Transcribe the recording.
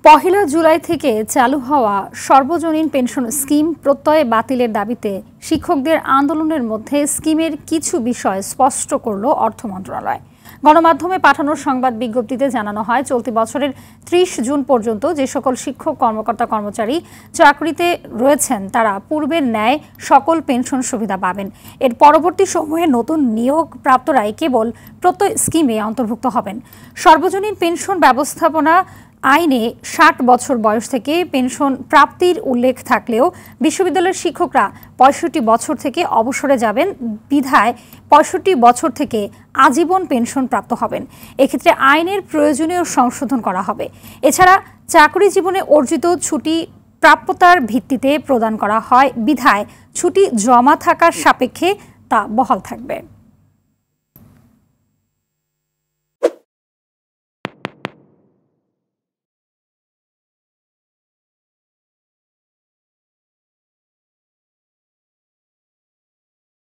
পহেলা জুলাই থেকে চালু হওয়া সর্বজনীন পেনশন স্কিম প্রত্যয় বাতিলের দাবিতে শিক্ষকদের আন্দোলনের মধ্যে স্কিমের কিছু বিষয় স্পষ্ট করল অর্থ মন্ত্রণালয়। গণমাধ্যমে পাঠানো সংবাদ বিজ্ঞপ্তিতে জানানো হয়, চলতি বছরের ৩০ জুন পর্যন্ত যে সকল শিক্ষক কর্মকর্তা কর্মচারী চাকরিতে রয়েছেন তারা পূর্বের ন্যায় সকল পেনশন সুবিধা পাবেন। এর পরবর্তী সময়ে নতুন নিয়োগ প্রাপ্তরাই কেবল প্রত্যয় স্কিমে অন্তর্ভুক্ত হবেন। সর্বজনীন পেনশন ব্যবস্থাপনা আইনে ৬০ বছর বয়স থেকে পেনশন প্রাপ্তির উল্লেখ থাকলেও বিশ্ববিদ্যালয়ের শিক্ষকরা ৬৫ বছর থেকে অবসরে যাবেন বিধায় ৬৫ বছর থেকে আজীবন পেনশন প্রাপ্ত হবেন। এক্ষেত্রে আইনের প্রয়োজনীয় সংশোধন করা হবে। এছাড়া চাকরি জীবনে অর্জিত ছুটি প্রাপ্যতার ভিত্তিতে প্রদান করা হয় বিধায় ছুটি জমা থাকার সাপেক্ষে তা বহাল থাকবে।